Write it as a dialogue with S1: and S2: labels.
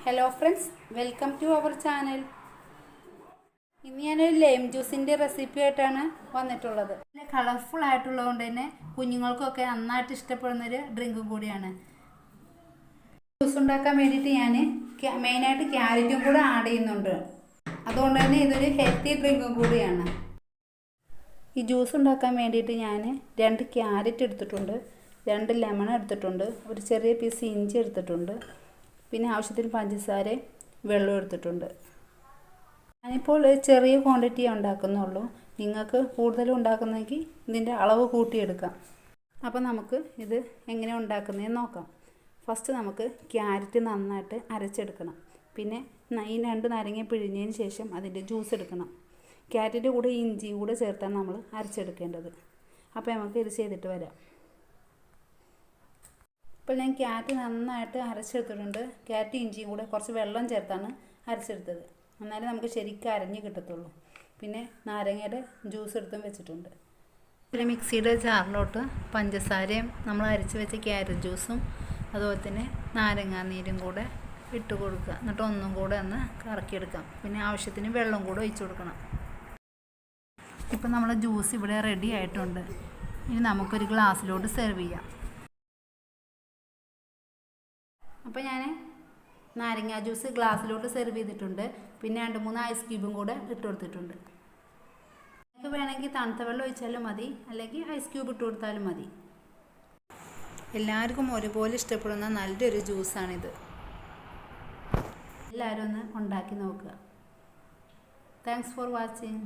S1: Hello friends, welcome to our channel. ഇന്ന് ഞാനൊരു lime ജ്യൂസിൻ്റെ recipe ആയിട്ടാണ് വന്നിട്ടുള്ളത്. നല്ല കളർഫുൾ ആയിട്ടുള്ളത് കൊണ്ട് തന്നെ കുഞ്ഞുങ്ങൾക്കൊക്കെ നന്നായിട്ട് ഇഷ്ടപ്പെടുന്നൊരു ഡ്രിങ്കും കൂടിയാണ്. ജ്യൂസ് ഉണ്ടാക്കാൻ വേണ്ടിയിട്ട് ഞാൻ മെയിനായിട്ട് ക്യാരറ്റും കൂടെ ആഡ് ചെയ്യുന്നുണ്ട്. അതുകൊണ്ട് തന്നെ ഇതൊരു ഹെൽത്തി ഡ്രിങ്കും കൂടിയാണ്. ഈ ജ്യൂസ് ഉണ്ടാക്കാൻ വേണ്ടിയിട്ട് ഞാൻ 2 ക്യാരറ്റ് എടുത്തിട്ടുണ്ട്, 2 ലെമൺ എടുത്തിട്ടുണ്ട്, ഒരു ചെറിയ പീസ് ഇഞ്ചി എടുത്തിട്ടുണ്ട്, പിന്നെ ആവശ്യത്തിന് പഞ്ചസാര, വെള്ളം എടുത്തിട്ടുണ്ട്. ഞാനിപ്പോൾ ചെറിയ ക്വാണ്ടിറ്റി ഉണ്ടാക്കുന്നുള്ളൂ. നിങ്ങൾക്ക് കൂടുതൽ ഉണ്ടാക്കുന്നെങ്കിൽ ഇതിൻ്റെ അളവ് കൂട്ടിയെടുക്കാം. അപ്പോൾ നമുക്ക് ഇത് എങ്ങനെ ഉണ്ടാക്കുന്നതെന്ന് നോക്കാം. ഫസ്റ്റ് നമുക്ക് ക്യാരറ്റ് നന്നായിട്ട് അരച്ചെടുക്കണം. പിന്നെ ഈ 2 നാരങ്ങ പിഴിഞ്ഞതിന് ശേഷം അതിൻ്റെ ജ്യൂസ് എടുക്കണം. ക്യാരറ്റിൻ്റെ കൂടെ ഇഞ്ചി കൂടെ ചേർത്താണ് നമ്മൾ അരച്ചെടുക്കേണ്ടത്. അപ്പോൾ നമുക്ക് ഇത് ചെയ്തിട്ട് വരാം. ഇപ്പോൾ ഞാൻ ക്യാരറ്റ് നന്നായിട്ട് അരച്ചെടുത്തിട്ടുണ്ട്. ക്യാരറ്റ് ഇഞ്ചിയും കൂടെ കുറച്ച് വെള്ളം ചേർത്താണ് അരച്ചെടുത്തത്. എന്നാലേ നമുക്ക് ശരിക്കും അരഞ്ഞ് കിട്ടത്തുള്ളൂ. പിന്നെ നാരങ്ങയുടെ ജ്യൂസ് എടുത്തും വെച്ചിട്ടുണ്ട്. പിന്നെ മിക്സിയുടെ ജാറിലോട്ട് പഞ്ചസാരയും നമ്മൾ അരച്ച് വെച്ച ക്യാരറ്റ് ജ്യൂസും അതുപോലെ തന്നെ നാരങ്ങാനീരും കൂടെ ഇട്ട് കൊടുക്കുക. എന്നിട്ട് ഒന്നും കൂടെ ഒന്ന് കറക്കിയെടുക്കാം. പിന്നെ ആവശ്യത്തിന് വെള്ളം കൂടെ ഒഴിച്ചു കൊടുക്കണം. ഇപ്പം നമ്മൾ ജ്യൂസ് ഇവിടെ റെഡി ആയിട്ടുണ്ട്. ഇനി നമുക്കൊരു ഗ്ലാസ്സിലോട്ട് സെർവ് ചെയ്യാം. അപ്പോൾ ഞാൻ നാരങ്ങ ജ്യൂസ് ഗ്ലാസ്സിലോട്ട് സെർവ് ചെയ്തിട്ടുണ്ട്. പിന്നെ 2-3 ഐസ് ക്യൂബും കൂടെ ഇട്ട് കൊടുത്തിട്ടുണ്ട്. നിങ്ങൾക്ക് വേണമെങ്കിൽ തണുത്ത വെള്ളം ഒഴിച്ചാലും മതി, അല്ലെങ്കിൽ ഐസ് ക്യൂബ് ഇട്ട് കൊടുത്താലും മതി. എല്ലാവർക്കും ഒരുപോലെ ഇഷ്ടപ്പെടുന്ന നല്ലൊരു ജ്യൂസാണിത്. എല്ലാവരും ഒന്ന് ഉണ്ടാക്കി നോക്കുക. Thanks for watching.